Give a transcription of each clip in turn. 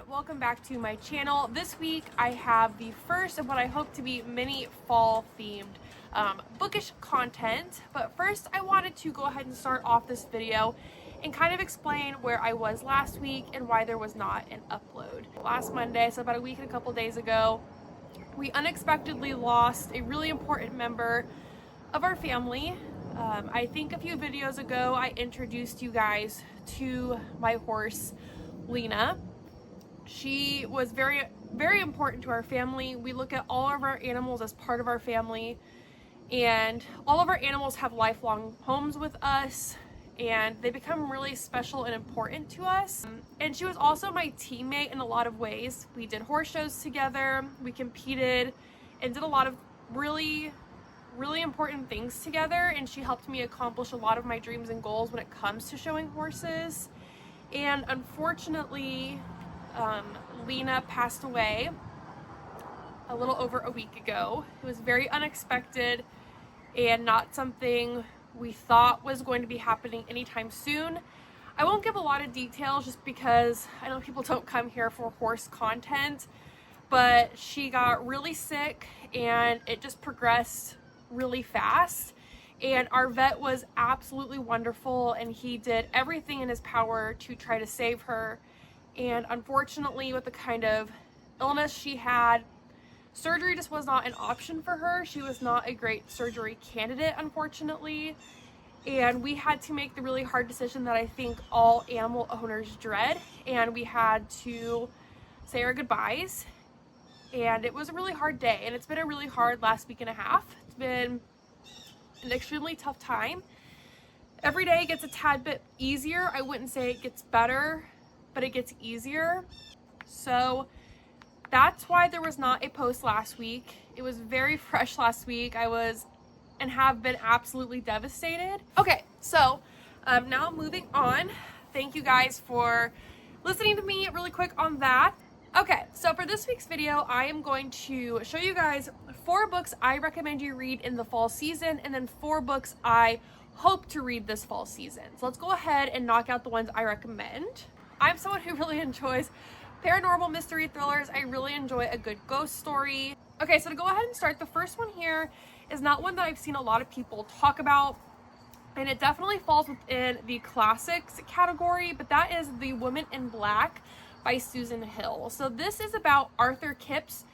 welcome back to my channel. This week I have the first of what I hope to be many fall themed bookish content, but first I wanted to go ahead and start off this video and kind of explain where I was last week and why there was not an upload. Last Monday, so about a week and a couple days ago, we unexpectedly lost a really important member of our family. I think a few videos ago I introduced you guys to my horse Lena. She was very important to our family. We look at all of our animals as part of our family, and all of our animals have lifelong homes with us and they become really special and important to us. And she was also my teammate in a lot of ways. We did horse shows together, we competed and did a lot of really important things together, and she helped me accomplish a lot of my dreams and goals when it comes to showing horses. And unfortunately, Lena passed away a little over a week ago. It was very unexpected and not something we thought was going to be happening anytime soon. I won't give a lot of details just because I know people don't come here for horse content, but she got really sick and it just progressed really fast. And our vet was absolutely wonderful and he did everything in his power to try to save her. And unfortunately, with the kind of illness she had, surgery just was not an option for her. She was not a great surgery candidate, unfortunately. And we had to make the really hard decision that I think all animal owners dread. And we had to say our goodbyes. And it was a really hard day. And it's been a really hard last week and a half. It's been an extremely tough time. Every day gets a tad bit easier. I wouldn't say it gets better, but it gets easier. So that's why there was not a post last week. It was very fresh last week. I was and have been absolutely devastated. Okay, so now moving on. Thank you guys for listening to me really quick on that. Okay, so for this week's video, I am going to show you guys 4 books I recommend you read in the fall season, and then 4 books I hope to read this fall season. So let's go ahead and knock out the ones I recommend. I'm someone who really enjoys paranormal mystery thrillers. I really enjoy a good ghost story. Okay, so to go ahead and start, the first one here is not one that I've seen a lot of people talk about, and it definitely falls within the classics category, but that is The Woman in Black by Susan Hill. So this is about Arthur Kipps,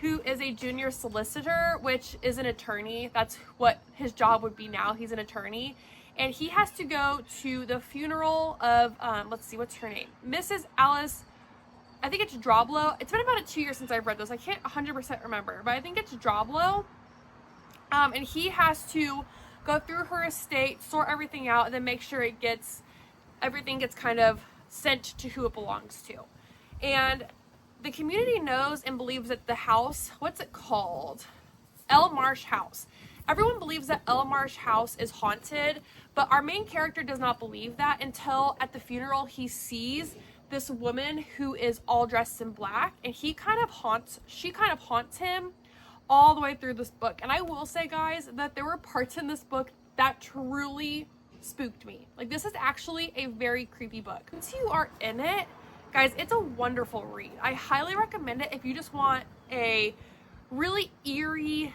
who is a junior solicitor, which is an attorney. That's what his job would be now. He's an attorney. And he has to go to the funeral of, let's see, what's her name? Mrs. Alice, I think it's Droblow. It's been about 2 years since I've read this. I can't 100% remember, but I think it's Droblow. And he has to go through her estate, sort everything out, and then make sure everything gets kind of sent to who it belongs to. And the community knows and believes that the house, what's it called? El Marsh House. Everyone believes that El Marsh House is haunted, but our main character does not believe that until at the funeral he sees this woman who is all dressed in black, and she kind of haunts him all the way through this book. And I will say, guys, that there were parts in this book that truly spooked me. Like, this is actually a very creepy book. Once you are in it, guys, it's a wonderful read. I highly recommend it if you just want a really eerie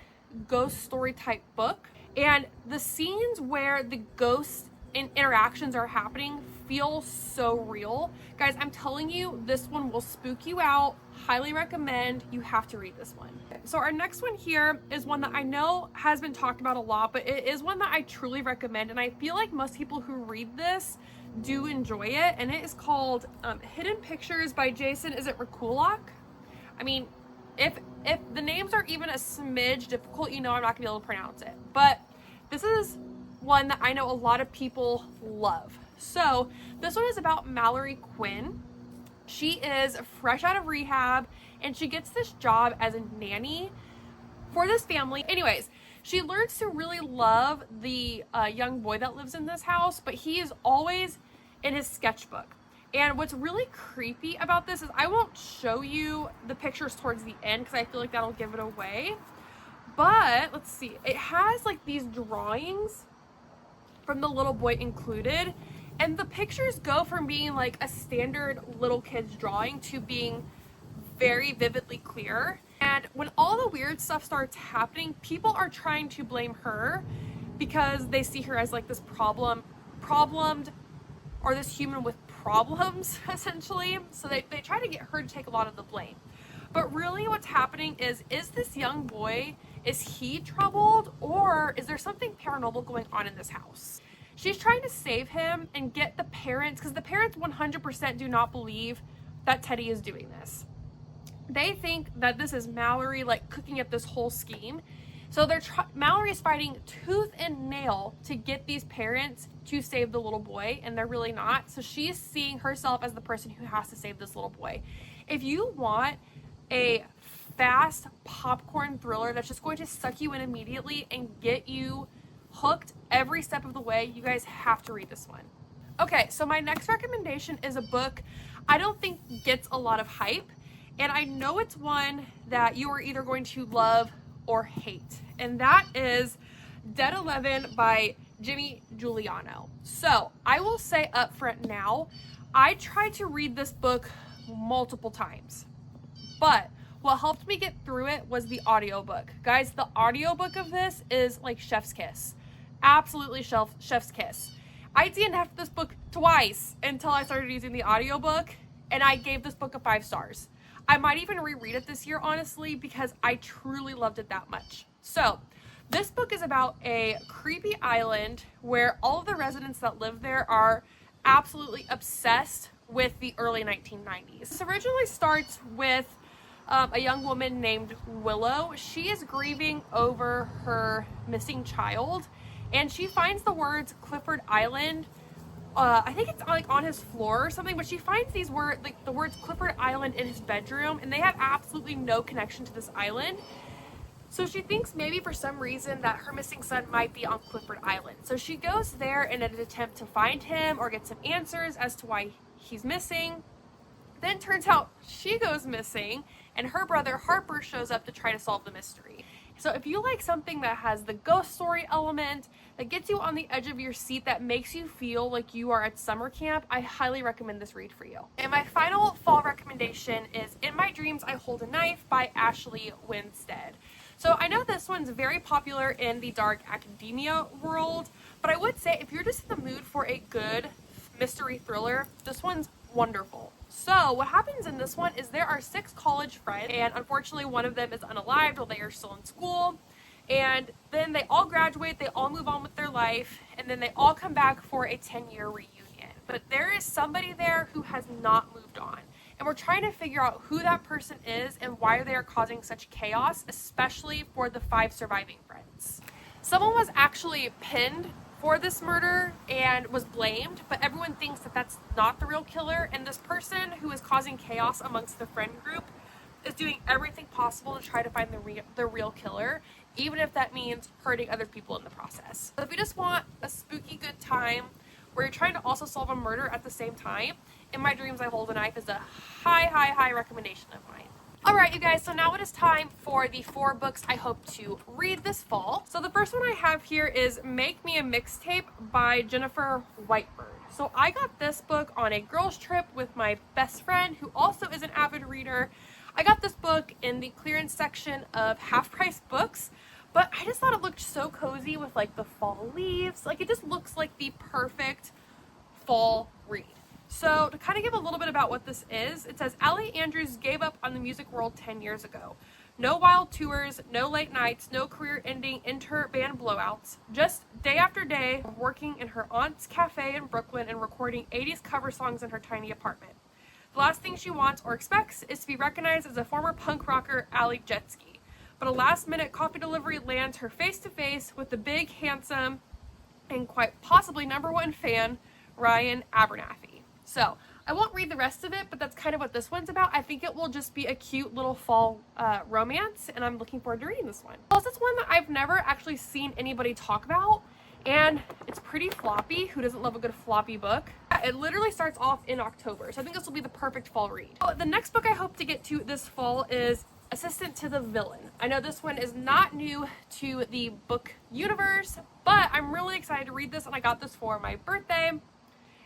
ghost story type book. And the scenes where the ghosts and interactions are happening feel so real. Guys, I'm telling you, this one will spook you out. Highly recommend. You have to read this one. So our next one here is one that I know has been talked about a lot, but it is one that I truly recommend, and I feel like most people who read this do enjoy it, and it is called Hidden Pictures by Jason, is it Rekulak? I mean, if the names are even a smidge difficult, you know I'm not gonna be able to pronounce it, but this is one that I know a lot of people love. So this one is about Mallory Quinn. She is fresh out of rehab and she gets this job as a nanny for this family. Anyways, she learns to really love the young boy that lives in this house, but he is always in his sketchbook. And what's really creepy about this is I won't show you the pictures towards the end because I feel like that'll give it away. But let's see, it has like these drawings from the little boy included, And the pictures go from being like a standard little kid's drawing to being very vividly clear. And when all the weird stuff starts happening, people are trying to blame her because they see her as like this problemed, or this human with problems, essentially. So they try to get her to take a lot of the blame. But really what's happening is this young boy, is he troubled, or is there something paranormal going on in this house? She's trying to save him and get the parents, because the parents 100% do not believe that Teddy is doing this. They think that this is Mallory like cooking up this whole scheme. So Mallory is fighting tooth and nail to get these parents to save the little boy, and they're really not. So she's seeing herself as the person who has to save this little boy. If you want a fast popcorn thriller that's just going to suck you in immediately and get you hooked every step of the way, you guys have to read this one. Okay, so my next recommendation is a book I don't think gets a lot of hype, and I know it's one that you are either going to love or hate, and that is Dead 11 by Jimmy Giuliano. So I will say up front now, I tried to read this book multiple times, but what helped me get through it was the audiobook. Guys, the audiobook of this is like chef's kiss. Absolutely chef's kiss. I DNF'd this book twice until I started using the audiobook, and I gave this book a 5 stars. I might even reread it this year, honestly, because I truly loved it that much. So this book is about a creepy island where all of the residents that live there are absolutely obsessed with the early 1990s. This originally starts with a young woman named Willow. She is grieving over her missing child, and she finds the words Clifford Island. I think it's like on his floor or something, but she finds these words, like the words Clifford Island, in his bedroom, and they have absolutely no connection to this island. So she thinks maybe for some reason that her missing son might be on Clifford Island. So she goes there in an attempt to find him or get some answers as to why he's missing. Then turns out she goes missing, and her brother Harper shows up to try to solve the mystery. So if you like something that has the ghost story element, that gets you on the edge of your seat, that makes you feel like you are at summer camp, I highly recommend this read for you. And my final fall recommendation is In My Dreams I Hold a Knife by Ashley Winstead. So I know this one's very popular in the dark academia world, but I would say if you're just in the mood for a good mystery thriller, this one's wonderful. So what happens in this one is there are 6 college friends, and unfortunately one of them is unalived while they are still in school, and then they all graduate, they all move on with their life, and then they all come back for a 10-year reunion. But there is somebody there who has not moved on, and we're trying to figure out who that person is and why they are causing such chaos, especially for the 5 surviving friends. Someone was actually pinned for this murder and was blamed, but everyone thinks that that's not the real killer, and this person who is causing chaos amongst the friend group is doing everything possible to try to find the real killer, even if that means hurting other people in the process. So if you just want a spooky good time where you're trying to also solve a murder at the same time, In My Dreams I Hold a Knife is a high recommendation of mine. Alright you guys, so now it is time for the 4 books I hope to read this fall. So the first one I have here is Make Me a Mixtape by Jennifer Whitebird. So I got this book on a girls trip with my best friend who also is an avid reader. I got this book in the clearance section of Half Price Books, but I just thought it looked so cozy with like the fall leaves. Like it just looks like the perfect fall read. So to kind of give a little bit about what this is, it says Allie Andrews gave up on the music world 10 years ago. No wild tours, no late nights, no career-ending inter-band blowouts. Just day after day of working in her aunt's cafe in Brooklyn and recording 80s cover songs in her tiny apartment. The last thing she wants or expects is to be recognized as a former punk rocker, Allie Jetski. But a last-minute coffee delivery lands her face-to-face with the big, handsome, and quite possibly #1 fan, Ryan Abernathy. So, I won't read the rest of it, but that's kind of what this one's about. I think it will just be a cute little fall romance, and I'm looking forward to reading this one. Plus, it's one that I've never actually seen anybody talk about, and it's pretty floppy. Who doesn't love a good floppy book? It literally starts off in October, so I think this will be the perfect fall read. Oh, the next book I hope to get to this fall is Assistant to the Villain. I know this one is not new to the book universe, but I'm really excited to read this, and I got this for my birthday.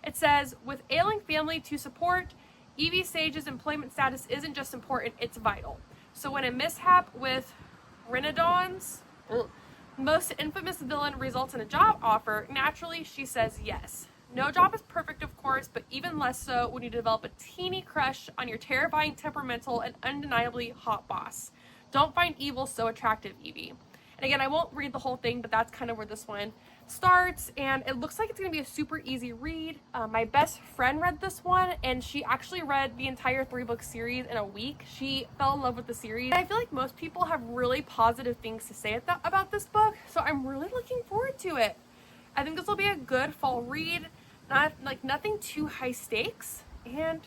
It says, with ailing family to support, Evie Sage's employment status isn't just important, it's vital. So when a mishap with Renadon's most infamous villain results in a job offer, naturally she says yes. No job is perfect, of course, but even less so when you develop a teeny crush on your terrifying, temperamental, and undeniably hot boss. Don't find evil so attractive, Evie. And again, I won't read the whole thing, but that's kind of where this one starts, and it looks like it's going to be a super easy read. My best friend read this one, and she actually read the entire 3-book series in a week. She fell in love with the series. And I feel like most people have really positive things to say about this book, so I'm really looking forward to it. I think this will be a good fall read. Nothing too high stakes, and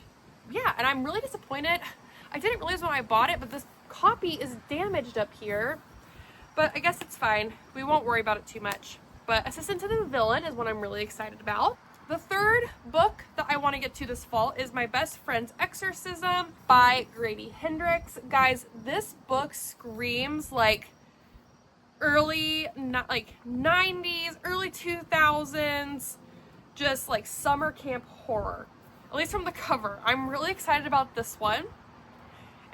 yeah, and I'm really disappointed. I didn't realize when I bought it, but this copy is damaged up here, but I guess it's fine. We won't worry about it too much. But Assistant to the Villain is what I'm really excited about. The third book that I want to get to this fall is My Best Friend's Exorcism by Grady Hendrix. Guys, this book screams like early 90s, early 2000s, just like summer camp horror, at least from the cover. I'm really excited about this one.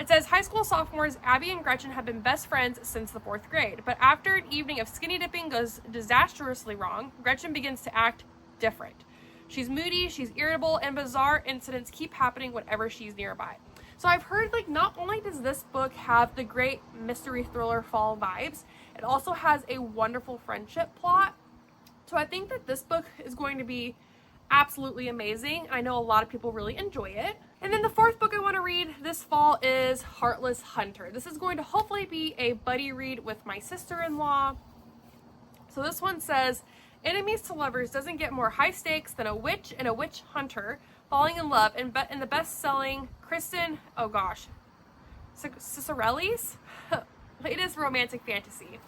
It says, high school sophomores Abby and Gretchen have been best friends since the 4th grade, but after an evening of skinny dipping goes disastrously wrong, Gretchen begins to act different. She's moody, she's irritable, and bizarre incidents keep happening whenever she's nearby. So I've heard, like, not only does this book have the great mystery thriller fall vibes, it also has a wonderful friendship plot. So I think that this book is going to be absolutely amazing. I know a lot of people really enjoy it. And then the 4th book I want to read this fall is Heartless Hunter. This is going to hopefully be a buddy read with my sister-in-law. So this one says, enemies to lovers doesn't get more high stakes than a witch and a witch hunter falling in love in the best-selling Kristen, Cicerelli's latest romantic fantasy.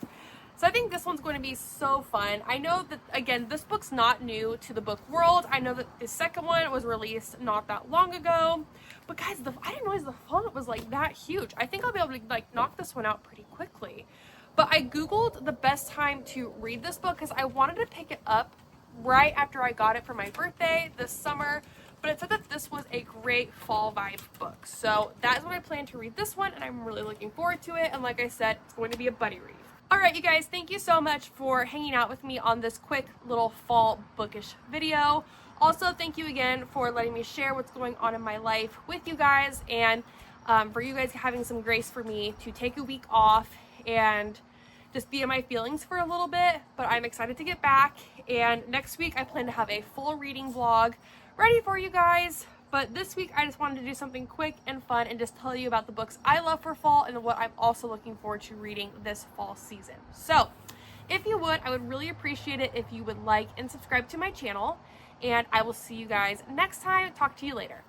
So I think this one's going to be so fun. I know that, again, this book's not new to the book world. I know that the second one was released not that long ago. But guys, I didn't realize the font was like that huge. I think I'll be able to like knock this one out pretty quickly. But I Googled the best time to read this book because I wanted to pick it up right after I got it for my birthday this summer. But it said that this was a great fall vibe book. So that is when I plan to read this one, and I'm really looking forward to it. And like I said, it's going to be a buddy read. Alright, you guys, thank you so much for hanging out with me on this quick little fall bookish video. Also, thank you again for letting me share what's going on in my life with you guys, and for you guys having some grace for me to take a week off and just be in my feelings for a little bit. But I'm excited to get back, and next week I plan to have a full reading vlog ready for you guys. But this week I just wanted to do something quick and fun and just tell you about the books I love for fall and what I'm also looking forward to reading this fall season. So if you would, I would really appreciate it if you would like and subscribe to my channel, and I will see you guys next time. Talk to you later.